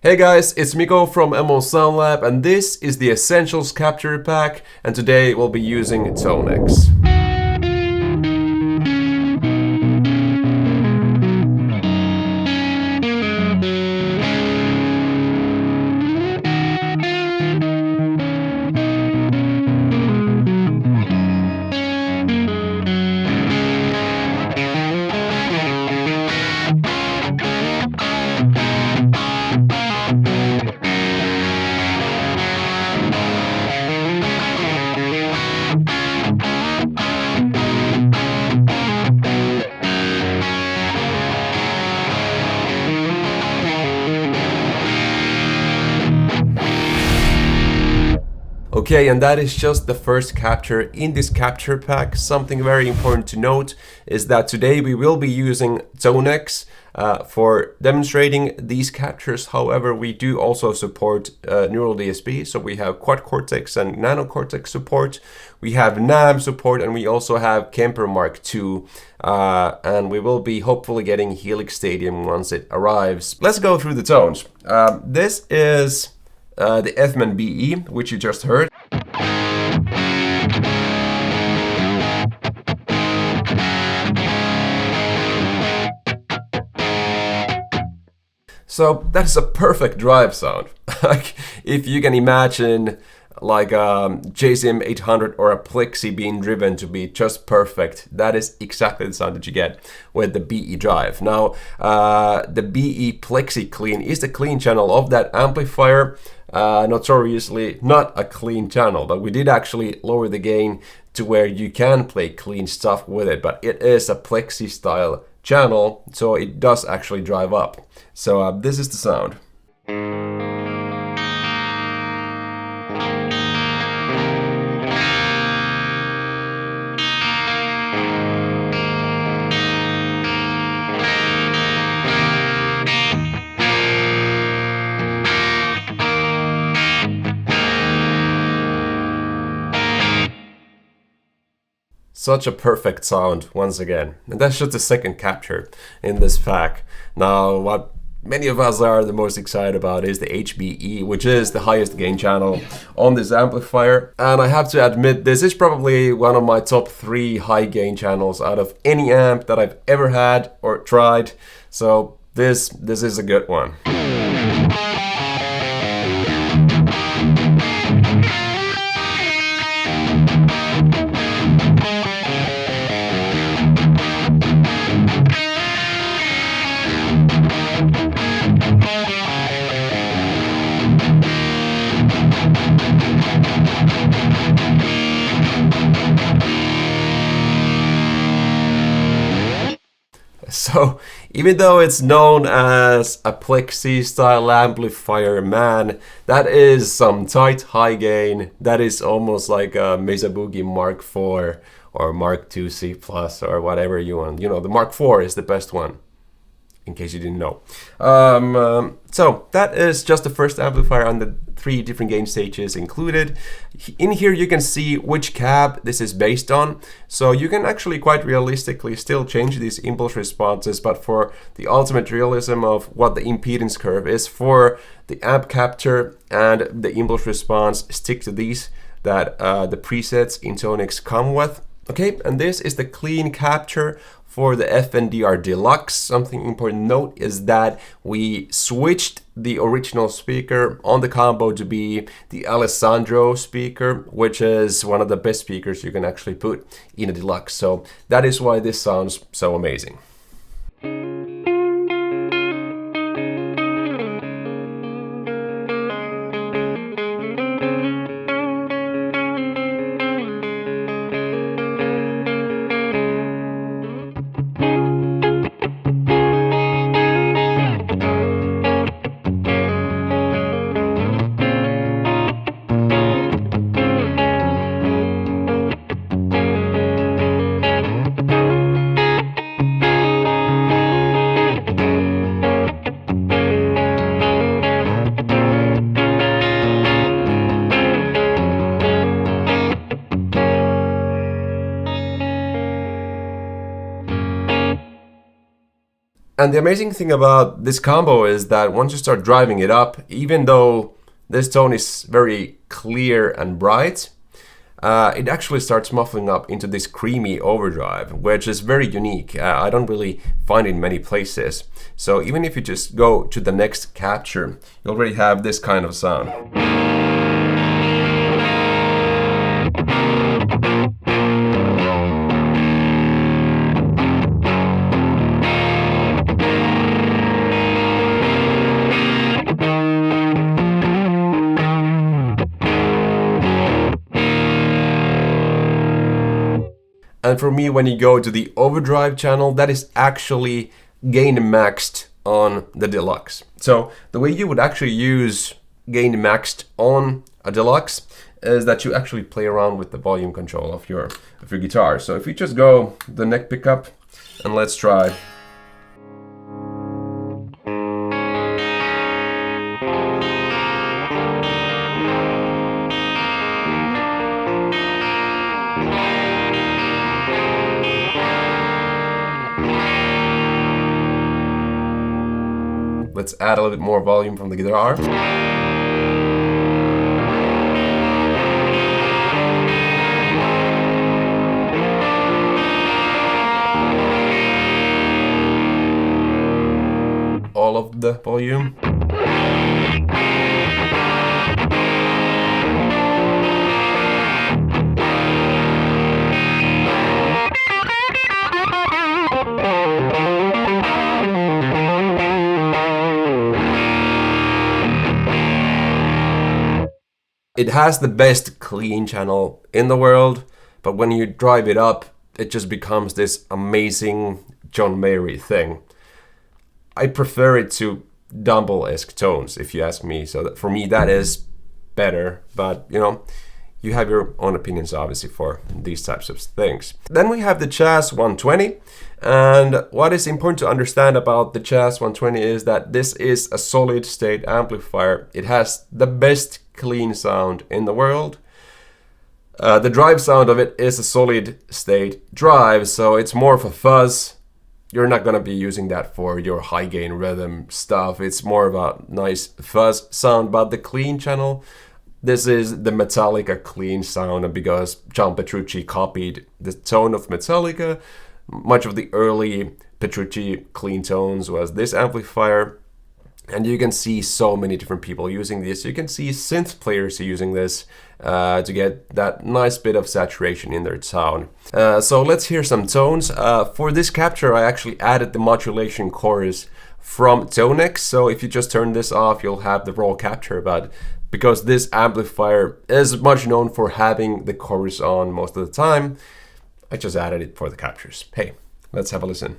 Hey guys, it's Miko from MO Sound Lab, and this is the Essentials Capture Pack, and today we'll be using TONEX. Okay, and that is just the first capture in this capture pack. Something very important to note is that today we will be using TONEX for demonstrating these captures. However, we do also support neural DSP, so we have quad cortex and nano cortex support. We have NAM support, and we also have Kemper Mark II, and we will be hopefully getting Helix Stadium once it arrives. Let's go through the tones. This is the FMAN BE, which you just heard. So that is a perfect drive sound. Like if you can imagine like a JCM 800 or a Plexi being driven to be just perfect, that is exactly the sound that you get with the BE drive. Now the BE Plexi Clean is the clean channel of that amplifier. Notoriously not a clean channel, but we did actually lower the gain to where you can play clean stuff with it, but it is a Plexi style channel, so it does actually drive up. So this is the sound. Such a perfect sound once again. And that's just the second capture in this pack. Now what many of us are the most excited about is the HBE, which is the highest gain channel on this amplifier. And I have to admit, this is probably one of my top 3 high gain channels out of any amp that I've ever had or tried. So this is a good one. So even though it's known as a Plexi style amplifier, man, that is some tight high gain. That is almost like a Mesa Boogie Mark IV or Mark II C Plus or whatever you want. You know, the Mark IV is the best one, in case you didn't know. So that is just the first amplifier on the 3 different gain stages included. In here you can see which cab this is based on, so you can actually quite realistically still change these impulse responses, but for the ultimate realism of what the impedance curve is for the amp capture and the impulse response, stick to these that the presets in TONEX come with. Okay, and this is the clean capture for the FNDR Deluxe. Something important to note is that we switched the original speaker on the combo to be the Alessandro speaker, which is one of the best speakers you can actually put in a Deluxe. So that is why this sounds so amazing. And the amazing thing about this combo is that once you start driving it up, even though this tone is very clear and bright, it actually starts muffling up into this creamy overdrive, which is very unique. I don't really find it in many places. So even if you just go to the next capture, you already have this kind of sound. And for me, when you go to the overdrive channel, that is actually gain maxed on the Deluxe. So the way you would actually use gain maxed on a Deluxe is that you actually play around with the volume control of your guitar. So if you just go the neck pickup and let's try. Let's add a little bit more volume from the guitar. All of the volume. It has the best clean channel in the world, but when you drive it up, it just becomes this amazing John Mayer thing. I prefer it to Dumble-esque tones, if you ask me. So that for me, that is better. But you know, you have your own opinions, obviously, for these types of things. Then we have the Chas 120. And what is important to understand about the Chas 120 is that this is a solid state amplifier. It has the best clean sound in the world. The drive sound of it is a solid state drive, so it's more of a fuzz. You're not going to be using that for your high gain rhythm stuff. It's more of a nice fuzz sound. But the clean channel, this is the Metallica clean sound, because John Petrucci copied the tone of Metallica. Much of the early Petrucci clean tones was this amplifier. And you can see so many different people using this. You can see synth players using this to get that nice bit of saturation in their sound. So let's hear some tones. For this capture, I actually added the modulation chorus from TONEX. So if you just turn this off, you'll have the raw capture. But because this amplifier is much known for having the chorus on most of the time, I just added it for the captures. Hey, let's have a listen.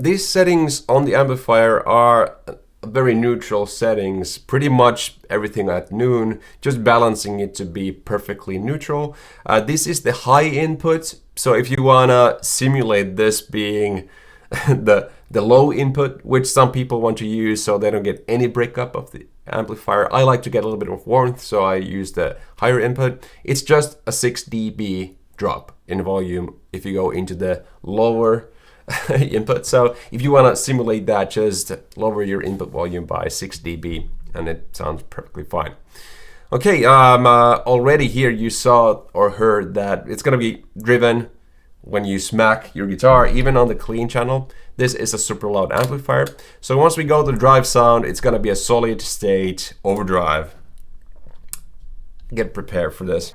These settings on the amplifier are very neutral settings, pretty much everything at noon, just balancing it to be perfectly neutral. This is the high input, so if you wanna simulate this being the low input, which some people want to use so they don't get any breakup of the amplifier, I like to get a little bit of warmth, so I use the higher input. It's just a 6 dB drop in volume if you go into the lower input. So if you want to simulate that, just lower your input volume by 6 dB and it sounds perfectly fine. Okay, already here you saw or heard that it's going to be driven when you smack your guitar, even on the clean channel. This is a super loud amplifier. So once we go to the drive sound, it's going to be a solid state overdrive. Get prepared for this.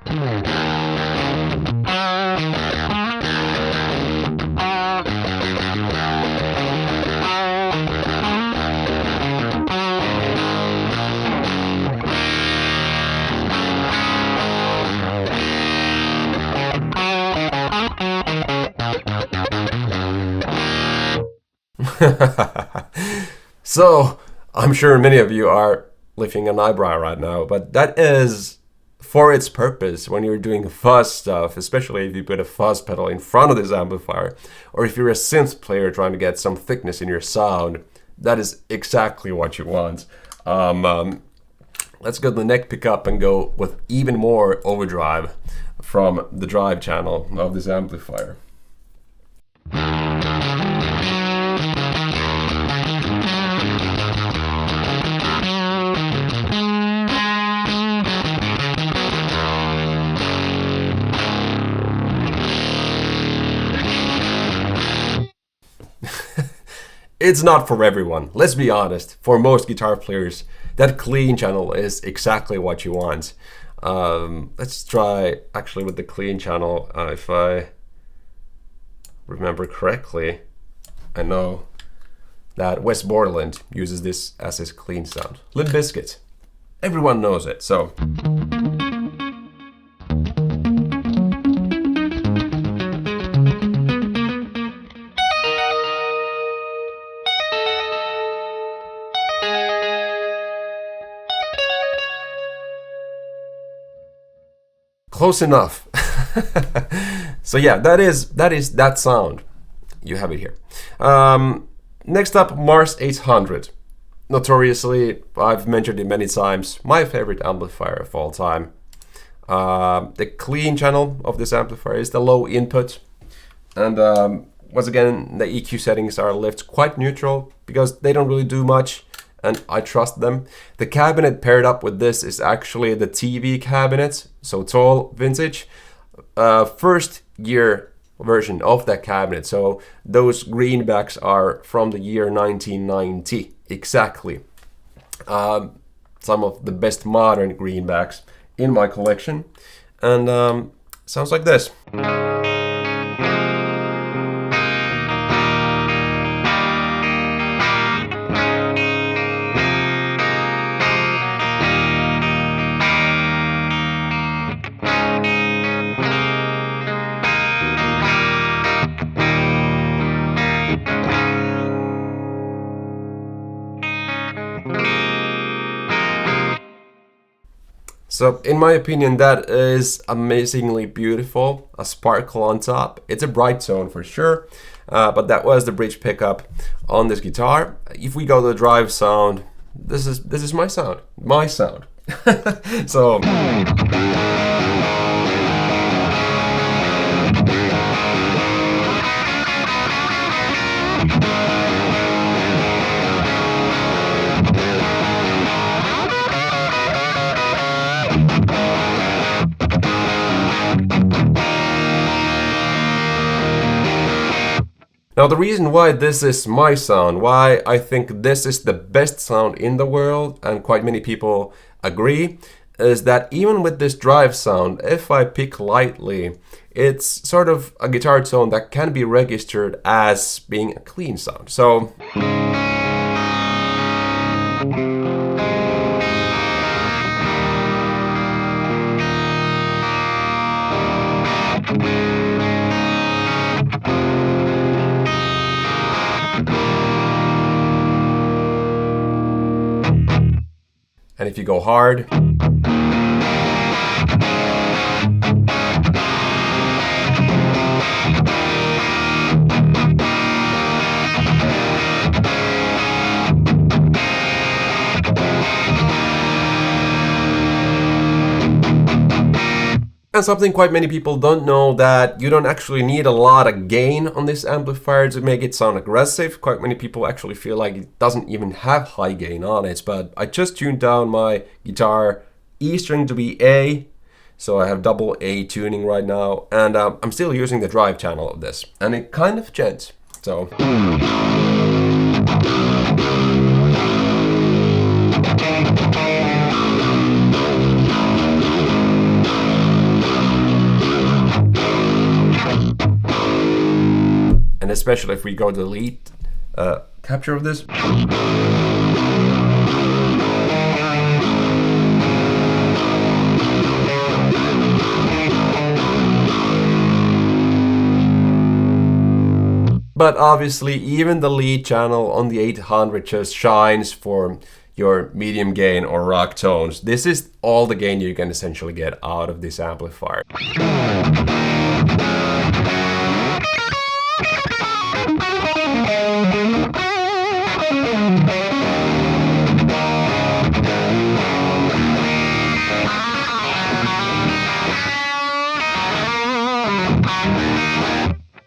So, I'm sure many of you are lifting an eyebrow right now, but that is for its purpose when you're doing fuzz stuff, especially if you put a fuzz pedal in front of this amplifier, or if you're a synth player trying to get some thickness in your sound. That is exactly what you want. Let's go to the neck pickup and go with even more overdrive from the drive channel of this amplifier. It's not for everyone, let's be honest. For most guitar players, that clean channel is exactly what you want. Let's try actually with the clean channel. If I remember correctly, I know that Wes Borland uses this as his clean sound. Limp Bizkit. Everyone knows it, so. Close enough. So yeah, that is that sound. You have it here. Next up, Mars 800. Notoriously, I've mentioned it many times, my favorite amplifier of all time. The clean channel of this amplifier is the low input. And once again, the EQ settings are left quite neutral because they don't really do much, and I trust them. The cabinet paired up with this is actually the TV cabinet, so tall, vintage. First year version of that cabinet, so those greenbacks are from the year 1990, exactly. Some of the best modern greenbacks in my collection, and sounds like this. So in my opinion, that is amazingly beautiful. A sparkle on top. It's a bright tone for sure, but that was the bridge pickup on this guitar. If we go to the drive sound, this is my sound. My sound. So. Now the reason why this is my sound, why I think this is the best sound in the world, and quite many people agree, is that even with this drive sound, if I pick lightly, it's sort of a guitar tone that can be registered as being a clean sound. So. And if you go hard, and something quite many people don't know, that you don't actually need a lot of gain on this amplifier to make it sound aggressive. Quite many people actually feel like it doesn't even have high gain on it, but I just tuned down my guitar E string to be A, so I have double A tuning right now, and I'm still using the drive channel of this, and it kind of gents, so. And especially if we go to the lead capture of this. But obviously, even the lead channel on the 800 just shines for your medium gain or rock tones. This is all the gain you can essentially get out of this amplifier.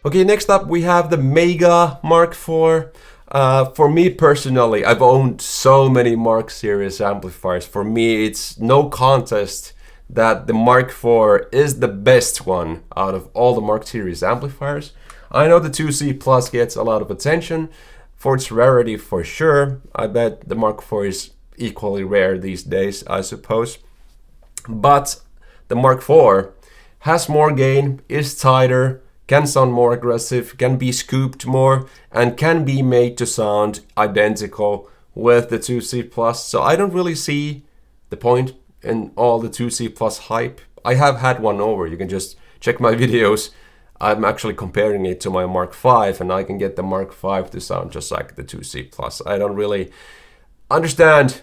Okay, next up we have the Mega Mark IV. For me personally, I've owned so many Mark series amplifiers. For me, it's no contest that the Mark IV is the best one out of all the Mark series amplifiers. I know the 2C Plus gets a lot of attention for its rarity for sure. I bet the Mark IV is equally rare these days, I suppose. But the Mark IV has more gain, is tighter, can sound more aggressive, can be scooped more, and can be made to sound identical with the 2C Plus. So I don't really see the point in all the 2C Plus hype. I have had one over, you can just check my videos. I'm actually comparing it to my Mark V, and I can get the Mark V to sound just like the 2C Plus. I don't really understand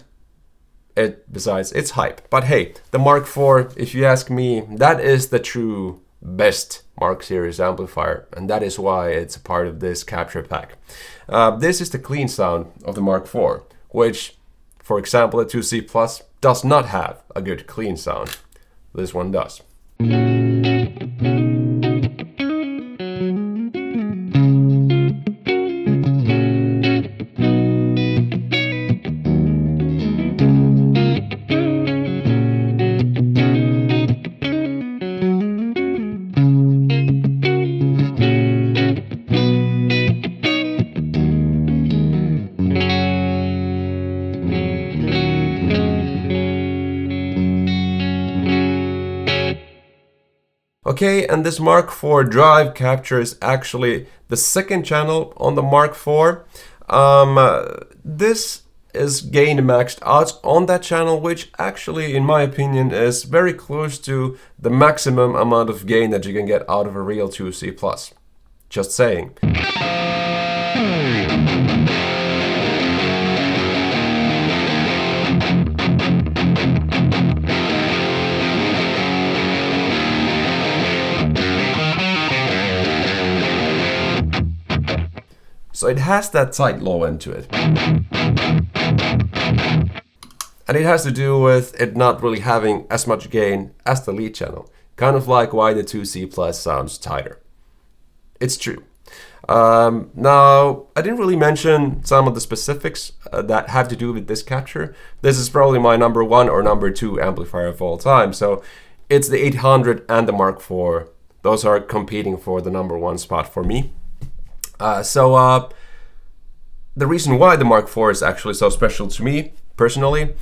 it besides its hype. But hey, the Mark IV, if you ask me, that is the true best Mark series amplifier, and that is why it's a part of this capture pack. This is the clean sound of the Mark IV, which, for example, the 2C Plus does not have a good clean sound. This one does. Okay, and this Mark IV drive capture is actually the second channel on the Mark IV. This is gain maxed out on that channel, which actually, in my opinion, is very close to the maximum amount of gain that you can get out of a real 2C Plus. Just saying. So it has that tight low end to it. And it has to do with it not really having as much gain as the lead channel. Kind of like why the 2C Plus sounds tighter. It's true. Now, I didn't really mention some of the specifics that have to do with this capture. This is probably my number 1 or number 2 amplifier of all time. So it's the 800 and the Mark IV. Those are competing for the number 1 spot for me. The reason why the Mark IV is actually so special to me, personally,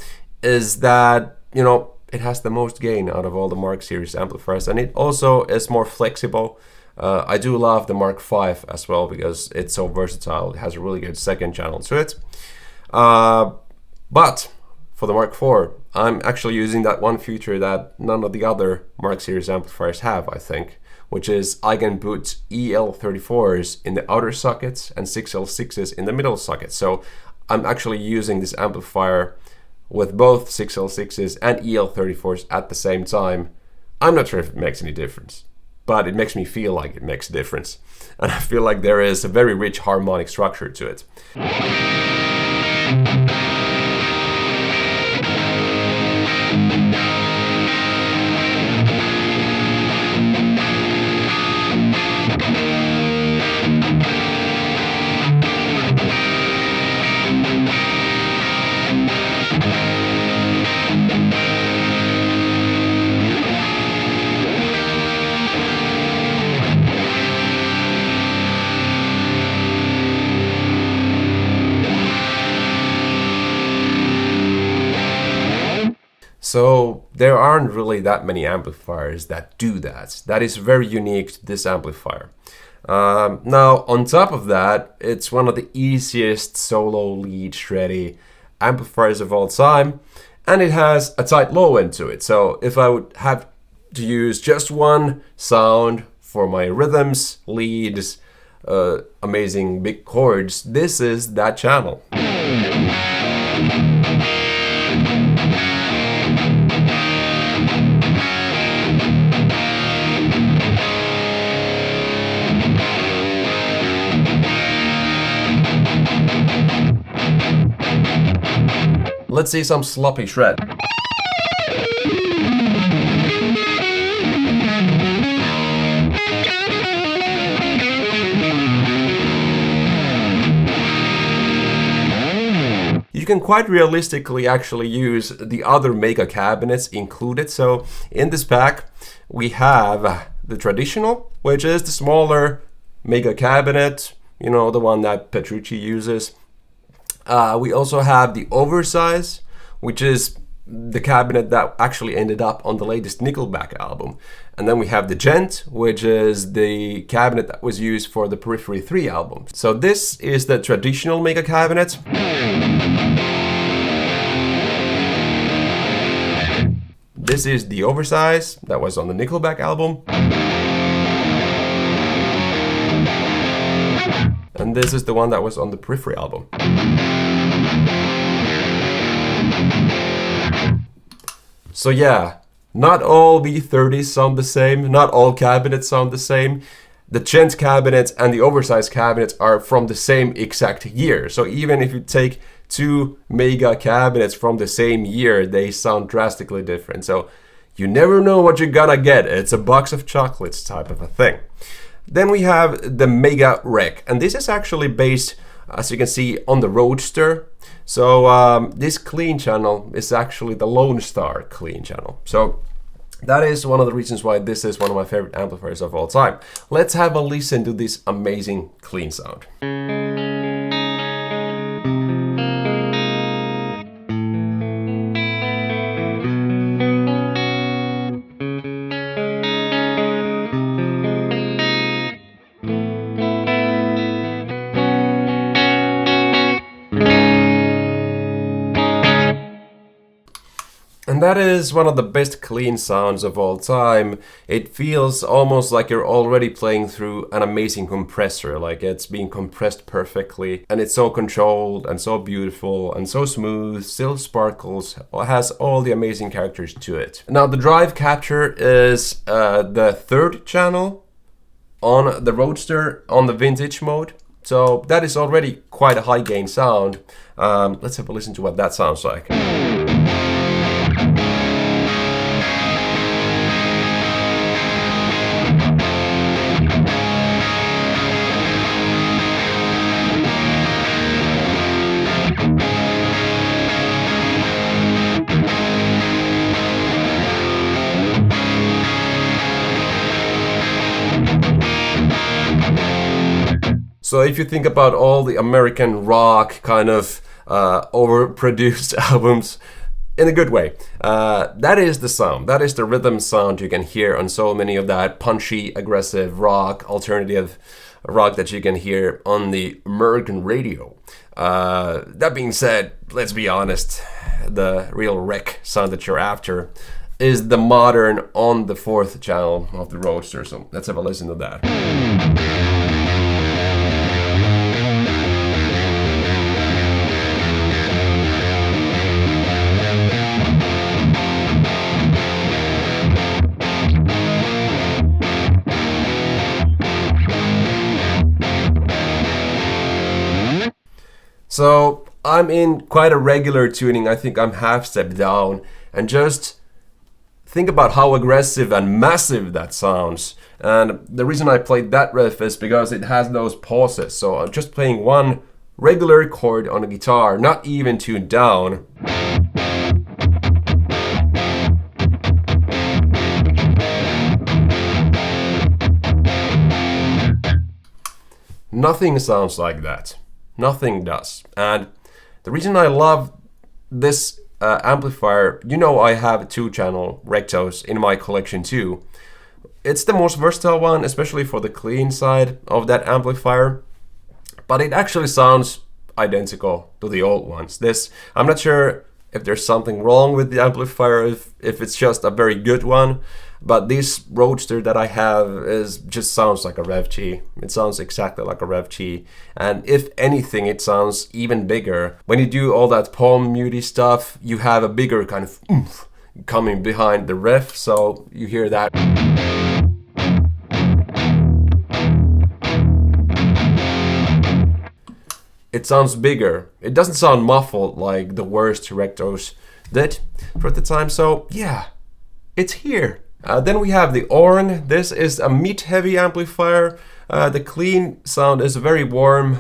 is that, you know, it has the most gain out of all the Mark series amplifiers, and it also is more flexible. I do love the Mark V as well because it's so versatile. It has a really good second channel to it. But for the Mark IV, I'm actually using that one feature that none of the other Mark series amplifiers have, I think, which is I can put EL34s in the outer sockets and 6L6s in the middle sockets. So I'm actually using this amplifier with both 6L6s and EL34s at the same time. I'm not sure if it makes any difference, but it makes me feel like it makes a difference. And I feel like there is a very rich harmonic structure to it. So there aren't really that many amplifiers that do that. That is very unique to this amplifier. Now, on top of that, it's one of the easiest solo lead shreddy amplifiers of all time, and it has a tight low end to it. So if I would have to use just one sound for my rhythms, leads, amazing big chords, this is that channel. Let's see some sloppy shred. You can quite realistically actually use the other Mega cabinets included. So in this pack we have the traditional, which is the smaller Mega cabinet, you know, the one that Petrucci uses. We also have the oversize, which is the cabinet that actually ended up on the latest Nickelback album. And then we have the Gent, which is the cabinet that was used for the Periphery 3 album. So this is the traditional Mega cabinet. This is the oversize that was on the Nickelback album. And this is the one that was on the Periphery album. So yeah, not all V30s sound the same, not all cabinets sound the same. The Gent cabinets and the oversized cabinets are from the same exact year. So even if you take two Mega cabinets from the same year, they sound drastically different. So you never know what you're gonna get. It's a box of chocolates type of a thing. Then we have the Mega Rec, and this is actually based, as you can see, on the Roadster. So this clean channel is actually the Lone Star clean channel. So that is one of the reasons why this is one of my favorite amplifiers of all time. Let's have a listen to this amazing clean sound. And that is one of the best clean sounds of all time. It feels almost like you're already playing through an amazing compressor, like it's being compressed perfectly, and it's so controlled and so beautiful and so smooth, still sparkles, has all the amazing characters to it. Now the drive capture is the third channel on the Roadster on the vintage mode. So that is already quite a high gain sound. Let's have a listen to what that sounds like. So if you think about all the American rock kind of overproduced albums, in a good way, that is the sound. That is the rhythm sound you can hear on so many of that punchy, aggressive rock, alternative rock that you can hear on the American radio. That being said, let's be honest, the real wreck sound that you're after is the modern on the fourth channel of the Roadster. So let's have a listen to that. So I'm in quite a regular tuning. I think I'm half step down, and just think about how aggressive and massive that sounds. And the reason I played that riff is because it has those pauses. So I'm just playing one regular chord on a guitar, not even tuned down. Nothing sounds like that. Nothing does. And the reason I love this amplifier, you know, I have 2-channel rectos in my collection too. It's the most versatile one, especially for the clean side of that amplifier, but it actually sounds identical to the old ones. I'm not sure if there's something wrong with the amplifier, if it's just a very good one. But this Roadster that I have just sounds like a Rev G. It sounds exactly like a Rev G. And if anything, it sounds even bigger. When you do all that palm muty stuff, you have a bigger kind of oomph coming behind the riff, so you hear that. It sounds bigger. It doesn't sound muffled like the worst Rectos did for the time, so yeah, it's here. Then we have the ORNG. This is a mid-heavy amplifier. The clean sound is very warm.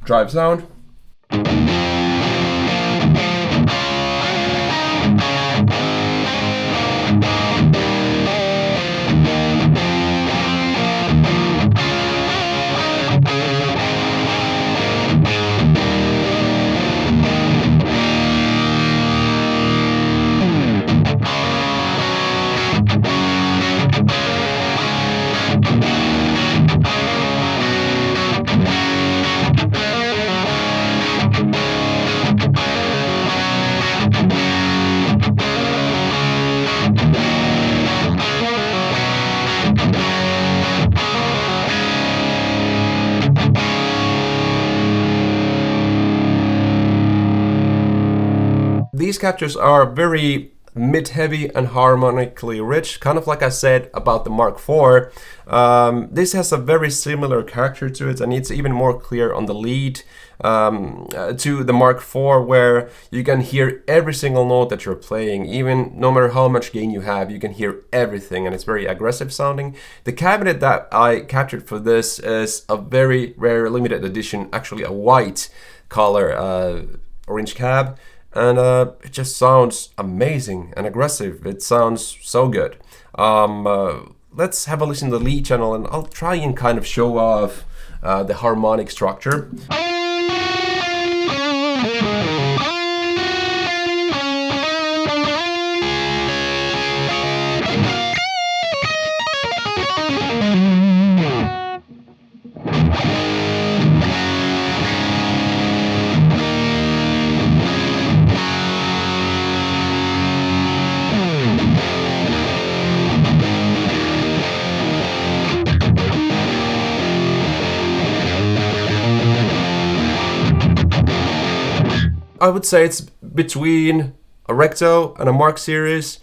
Drive sound. These captures are very mid-heavy and harmonically rich, kind of like I said about the Mark IV. This has a very similar character to it, and it's even more clear on the lead to the Mark IV, where you can hear every single note that you're playing. Even no matter how much gain you have, you can hear everything, and it's very aggressive sounding. The cabinet that I captured for this is a very rare limited edition, actually a white color orange cab. And it just sounds amazing and aggressive. It sounds so good. Let's have a listen to the lead channel, and I'll try and kind of show off the harmonic structure. I would say it's between a Recto and a Mark series.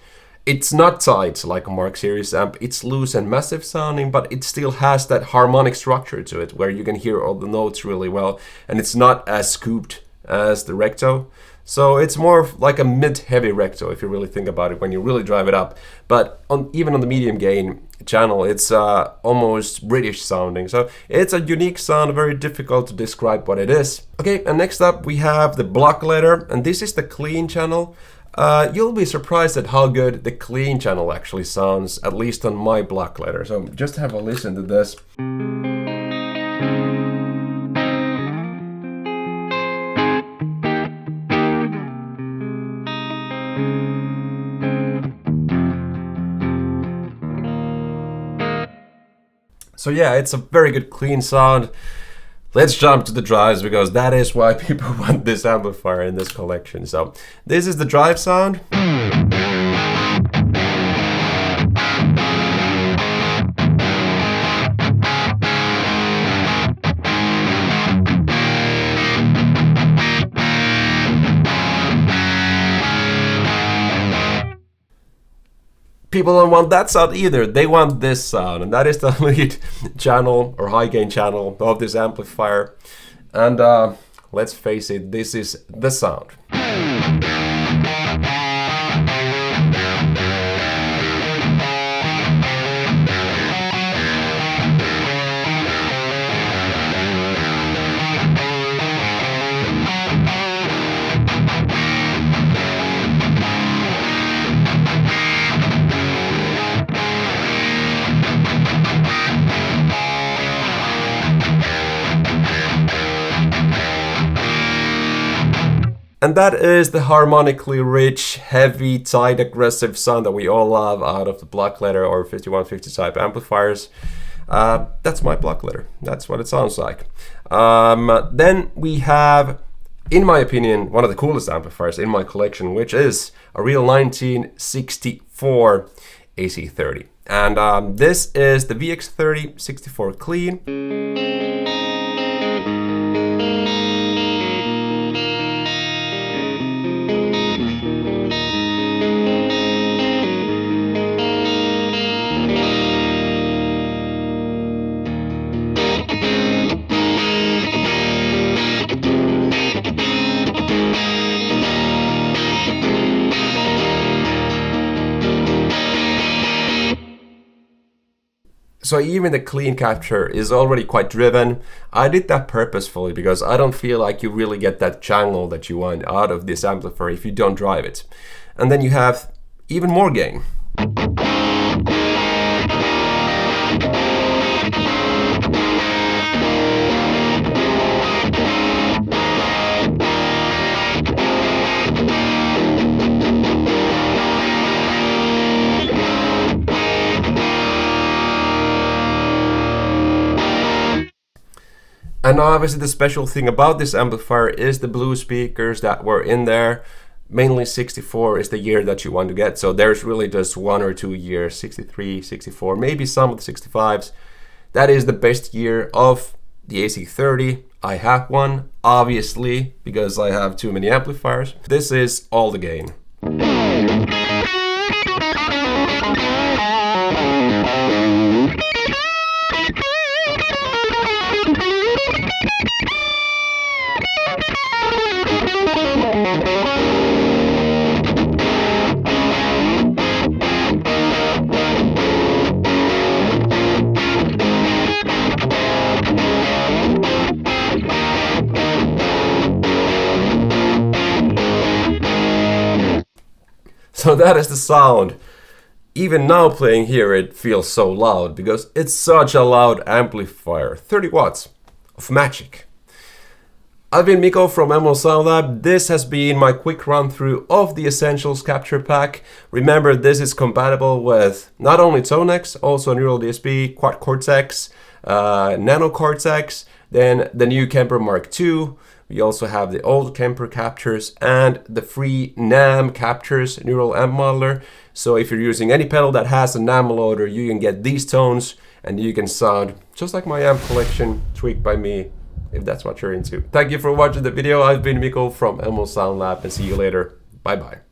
It's not tight like a Mark series amp. It's loose and massive sounding, but it still has that harmonic structure to it where you can hear all the notes really well, and it's not as scooped as the Recto. So it's more like a mid-heavy Recto if you really think about it when you really drive it up. But even on the medium gain channel, it's almost British sounding. So it's a unique sound, very difficult to describe what it is. Okay, and next up we have the Block letter, and this is the clean channel. You'll be surprised at how good the clean channel actually sounds, at least on my Block letter. So just have a listen to this. So yeah, it's a very good clean sound. Let's jump to the drives, because that is why people want this amplifier in this collection. So this is the drive sound. People don't want that sound either. They want this sound, and that is the lead channel or high gain channel of this amplifier. And let's face it, this is the sound. And that is the harmonically rich, heavy, tight, aggressive sound that we all love out of the block letter or 5150 type amplifiers. That's my block letter. That's what it sounds like. Then we have, in my opinion, one of the coolest amplifiers in my collection, which is a real 1964 AC30. And this is the VX30 64 clean. So even the clean capture is already quite driven. I did that purposefully because I don't feel like you really get that jangle that you want out of this amplifier if you don't drive it. And then you have even more gain. And obviously the special thing about this amplifier is the blue speakers that were in there. Mainly 64 is the year that you want to get. So there's really just 1 or 2 years, 63, 64, maybe some of the 65s. That is the best year of the AC30. I have one, obviously, because I have too many amplifiers. This is all the gain. So that is the sound. Even now playing here it feels so loud because it's such a loud amplifier. 30 watts of magic. I've been Mikko from Emerald Sound Lab. This has been my quick run through of the Essentials Capture Pack. Remember, this is compatible with not only TONEX, also Neural DSP, Quad Cortex, Nano Cortex, then the new Kemper Mark II. We also have the old Kemper captures and the free NAM captures, Neural Amp Modeler. So if you're using any pedal that has a NAM loader, you can get these tones and you can sound just like my amp collection tweaked by me, if that's what you're into. Thank you for watching the video. I've been Mikko from Emerald Sound Lab and see you later. Bye bye.